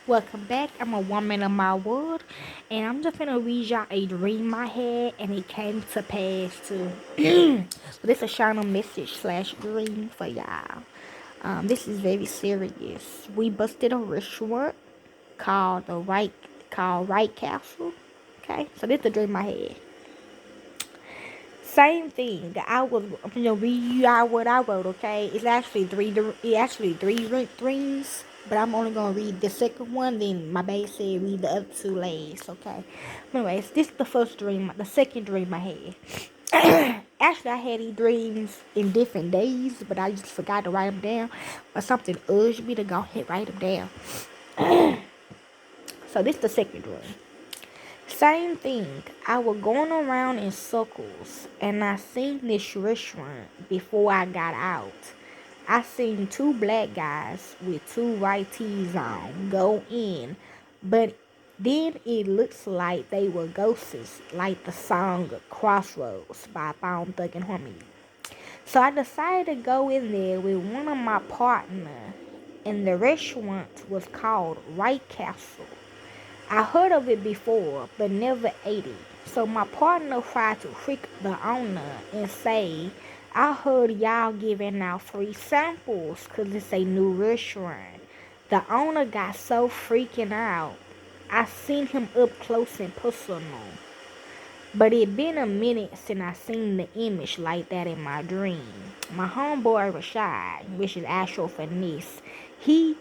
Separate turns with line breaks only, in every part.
Welcome back. I'm a woman of my word, and I'm just gonna read y'all a dream I had, and it came to pass too. So this is a channel message slash dream for y'all. This is very serious. We busted a restaurant called Right Castle. Okay, so this is the dream I had. Same thing. I was, read y'all what I wrote. Okay, it's actually three dreams, but I'm only gonna read the second one. Then my base said read the other two last. Okay. Anyways, this is the first dream. The second dream I had. Actually, I had these dreams in different days, but I just forgot to write them down. But something urged me to go ahead write them down. So this is the second dream. Same thing. I was going around in circles and I seen this restaurant before I got out. I seen two black guys with two white tees on go in, but then it looks like they were ghosts, like the song Crossroads by Bone Thug and Harmony. So I decided to go in there with one of my partners, and the restaurant was called White Castle. I heard of it before, but never ate it. So my partner tried to trick the owner and say, I heard y'all giving out free samples 'cause it's a new restaurant. The owner got so freaking out. I seen him up close and personal. But it been a minute since I seen the image like that in my dream. My homeboy Rashad, which is actual for niece, he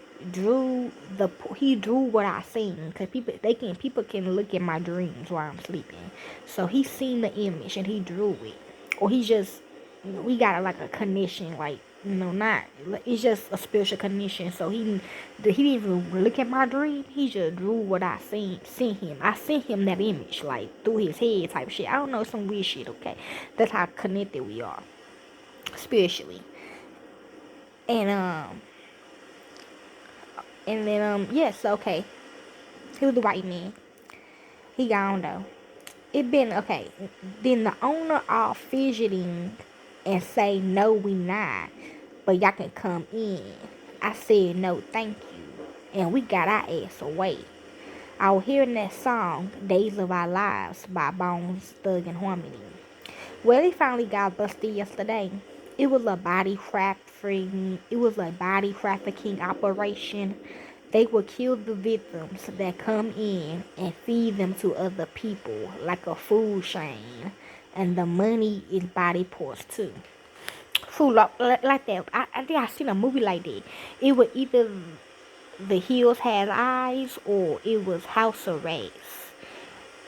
he drew what I seen, cause people can look at my dreams while I'm sleeping. So he seen the image and he drew it, or he just we got like a connection, like not it's just a spiritual connection. So he didn't even look at my dream. He just drew what I seen him. I sent him that image like through his head type shit. I don't know, some weird shit. Okay, that's how connected we are spiritually. And yes, okay. He was the white man. He gone though. It been okay. Then the owner all fidgeting and say no, we not, but y'all can come in. I said no, thank you, and we got our ass away. I was hearing that song "Days of Our Lives" by Bones Thug and Harmony. Well, he finally got busted yesterday. It was a body trafficking operation. They will kill the victims that come in and feed them to other people like a food chain. And the money is body parts too. Food like that. I think I seen a movie like that. It was either The Hills Has Eyes or it was House Arrest.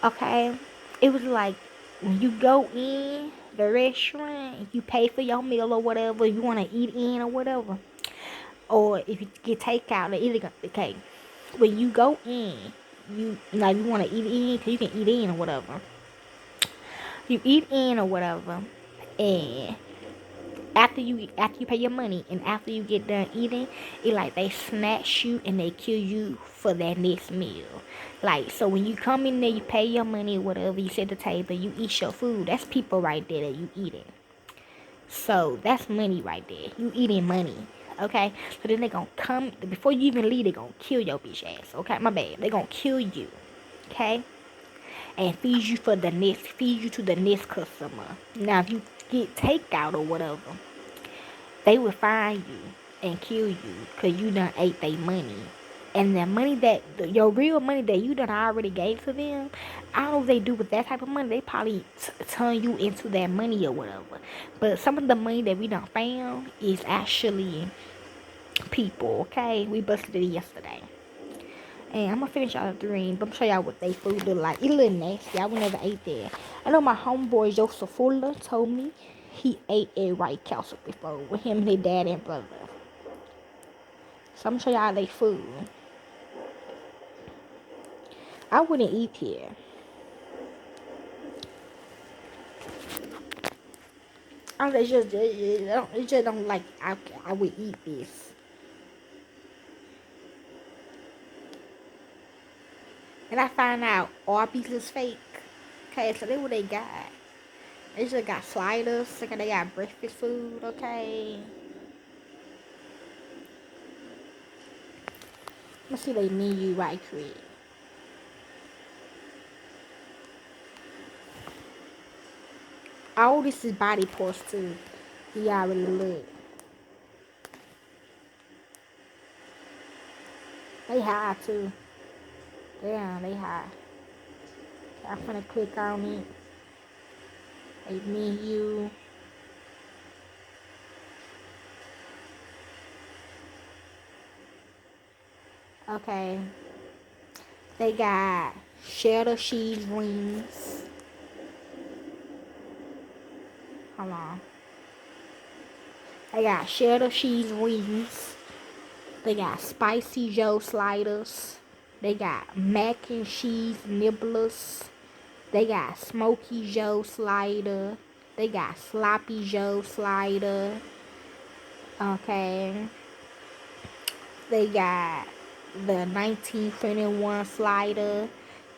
Okay? It was like when you go in the restaurant, you pay for your meal or whatever, you want to eat in or whatever. Or if you get takeout, they either okay. When you go in, you want to eat in, 'cause you can eat in or whatever. You eat in or whatever, and after you pay your money and after you get done eating, it like they snatch you and they kill you for that next meal. Like, so when you come in there, you pay your money or whatever, you sit at the table, you eat your food. That's people right there that you eating. So that's money right there. You eating money. Okay? So then they gonna come before you even leave, they gonna kill your bitch ass. Okay, my bad. They gonna kill you. Okay? And feed you to the next customer. Now if you get takeout or whatever, they will find you and kill you because you done ate their money. And the money your real money that you done already gave to them, I don't know what they do with that type of money. They probably turn you into that money or whatever. But some of the money that we done found is actually people, okay? We busted it yesterday. And I'm gonna finish y'all the dream, but I'm gonna show y'all what they food look like. It look nasty. I would never ate there. I know my homeboy Joseph Fuller told me he ate at White Castle before with him and his dad and brother. So I'm gonna show y'all they food. I wouldn't eat here. It just don't like I would eat this. And I find out Arby's is fake. Okay, so that's what they got. They just got sliders. They got breakfast food. Okay. Let's see they menu right quick. All this is body parts too. You already look. They high too. Damn, they high. I'm gonna click on it. They menu. Okay. They got cheddar cheese wings. Hold on. They got cheddar cheese wings. They got spicy Joe sliders. They got mac and cheese nibblers. They got smoky Joe slider. They got sloppy Joe slider. Okay. They got the 1921 slider.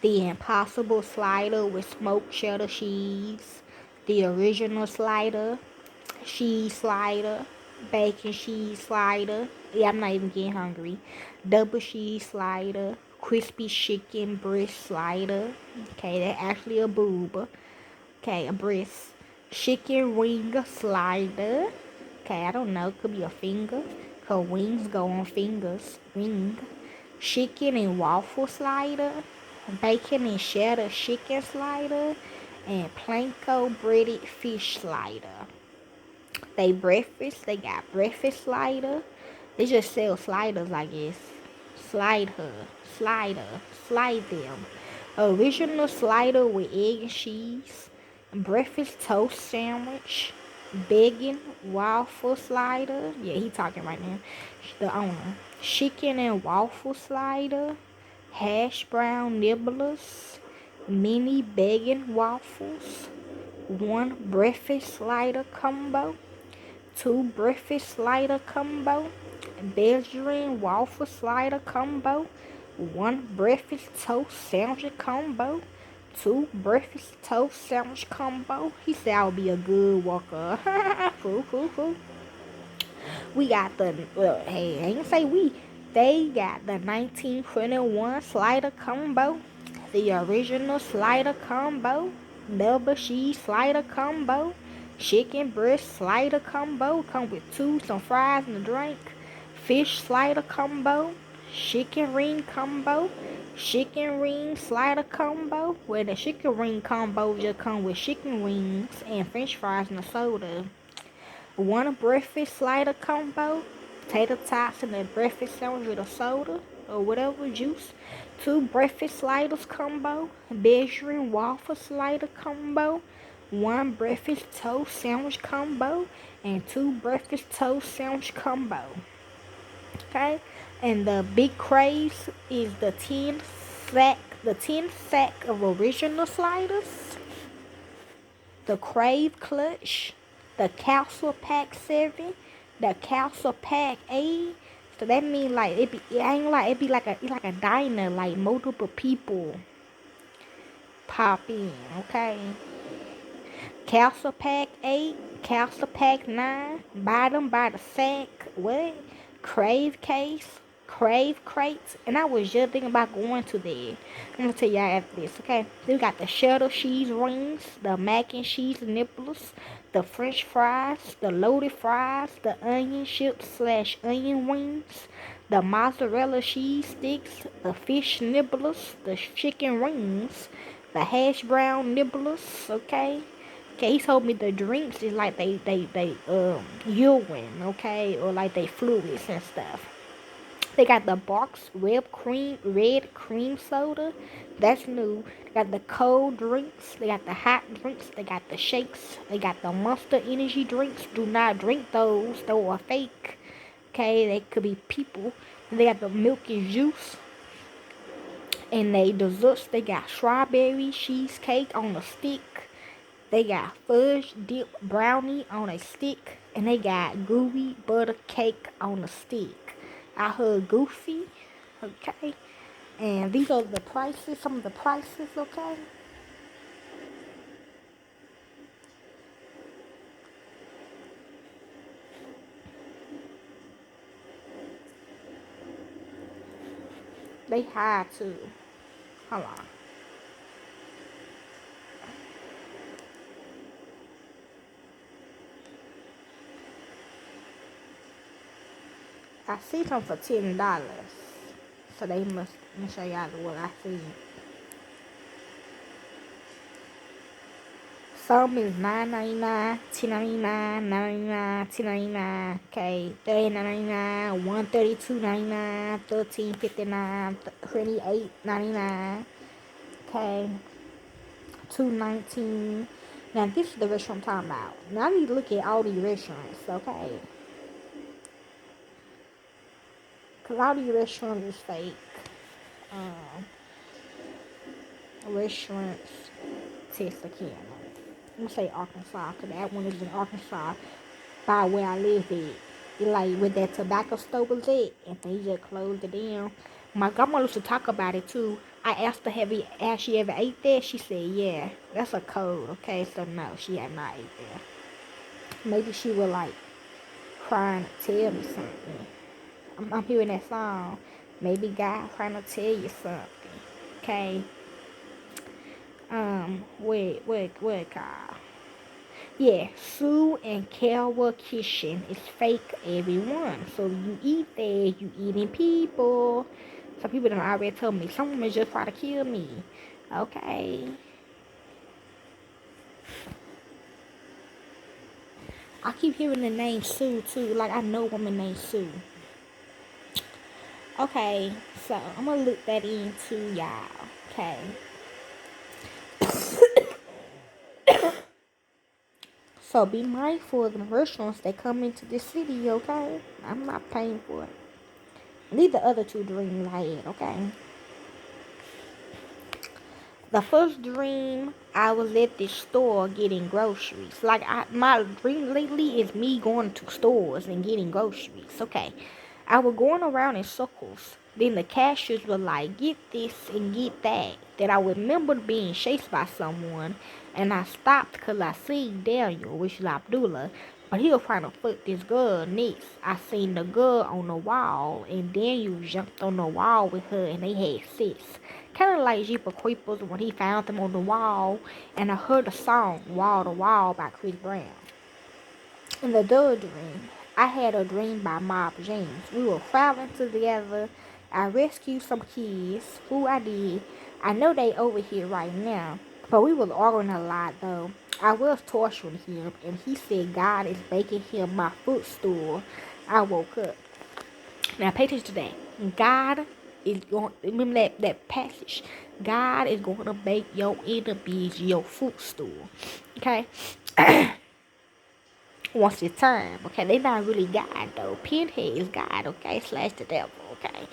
The impossible slider with smoked cheddar cheese. The original slider. Cheese slider. Bacon cheese slider. Yeah, I'm not even getting hungry. Double cheese slider. Crispy chicken breast slider. Okay, that's actually a boob. Okay, a breast. Chicken wing slider. Okay, I don't know. Could be a finger. Cause wings go on fingers. Ring. Chicken and waffle slider. Bacon and cheddar chicken slider. And planko breaded fish slider. They got breakfast slider. They just sell sliders, I guess. Slide her, slider, slide them. Original slider with egg and cheese. Breakfast toast sandwich. Bacon waffle slider. Yeah, he talking right now. The owner. Chicken and waffle slider. Hash brown nibblers. Mini bacon waffles. One breakfast slider combo. Two breakfast slider combo, Belgian waffle slider combo, one breakfast toast sandwich combo, two breakfast toast sandwich combo. He said I would be a good worker. Cool, cool, cool. We got the, well, hey, I ain't say we. They got the 1921 slider combo, the original slider combo, double cheese slider combo, chicken breast slider combo, come with two, some fries and a drink, fish slider combo, chicken ring combo, chicken ring slider combo, where the chicken ring combo just come with chicken wings and french fries and a soda. One breakfast slider combo, potato tots and a breakfast sandwich with a soda or whatever juice. Two breakfast sliders combo, Belgian waffle slider combo, one breakfast toast sandwich combo, and two breakfast toast sandwich combo. Okay, and the big craze is the 10 sack of original sliders, the Crave Clutch, the Castle Pack 7, the Castle Pack 8. So that mean like it ain't like it be like a diner, like multiple people pop in, okay? Castle Pack 8, Castle Pack 9, buy them by the sack, what? Crave case, Crave crates, and I was just thinking about going to there. I'm gonna tell y'all after this, okay? Then we got the cheddar cheese rings, the mac and cheese nibblers, the french fries, the loaded fries, the onion chips slash onion wings, the mozzarella cheese sticks, the fish nibblers, the chicken rings, the hash brown nibblers, okay? Okay, he told me the drinks is like they urine, okay, or like they fluids and stuff. They got the Barks red cream soda. That's new. They got the cold drinks. They got the hot drinks. They got the shakes. They got the Monster Energy drinks. Do not drink those. They are fake. Okay, they could be people. They got the milk and juice. And they desserts. They got strawberry cheesecake on a stick. They got fudge dip brownie on a stick, and they got gooey butter cake on a stick. I heard goofy, okay? And these are the prices, some of the prices, okay? They high too. Hold on. I see some for $10. So they must, let me show y'all what I see. Some is $9.99, $10.99, $9.99, $10.99, okay, $39.99, $132.99, $13.59, $28.99, okay, $2.19. Now this is the restaurant I'm talking about. Now I need to look at all these restaurants, okay? Cause all these restaurants is fake. Restaurants, Texarkana. I'm gonna say Arkansas, cause that one is in Arkansas, by where I live at. It like where that tobacco store was at, and they just closed it down. My grandma used to talk about it too. I asked her, have you asked she ever ate there? She said, yeah. That's a code, okay? So no, she had not ate there. Maybe she was like trying to tell me something. I'm hearing that song. Maybe God trying to tell you something. Okay. Where, Kyle? Yeah, Sue and Kelwa Kitchen is fake, everyone. So you eat there, you eating people. Some people don't already tell me. Some women just try to kill me. Okay. I keep hearing the name Sue too. Like I know a woman named Sue. Okay, so I'm gonna look that into y'all. Okay. So be mindful of the restaurants that come into this city, okay? I'm not paying for it. Leave the other two dreams I had, okay? The first dream, I was at this store getting groceries. Like, my dream lately is me going to stores and getting groceries. Okay. I was going around in circles. Then the cashiers were like, get this and get that. Then I remember being chased by someone. And I stopped because I seen Daniel, which is Abdullah. But he was trying to fuck this girl next. I seen the girl on the wall. And Daniel jumped on the wall with her and they had sex. Kind of like Jeepers Creepers when he found them on the wall. And I heard the song Wall to Wall by Chris Brown. In the third dream, I had a dream by Mob James. We were traveling together. I rescued some kids. Who I did. I know they over here right now. But we was arguing a lot though. I was torturing him and he said God is making him my footstool. I woke up. Now pay attention to that. God is going, remember that passage. God is going to make your enemies your footstool. Okay? Once it's time, okay? They not really God though. Pinhead is God, okay? Slash the devil, okay?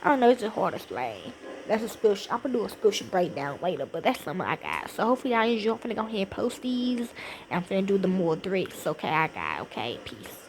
I don't know, it's just hard to explain. That's a spiritual, I'm gonna do a spiritual breakdown later, but that's something I got. So hopefully y'all enjoy. I'm finna go ahead and post these. And I'm finna do the more threats, okay? I got, okay? Peace.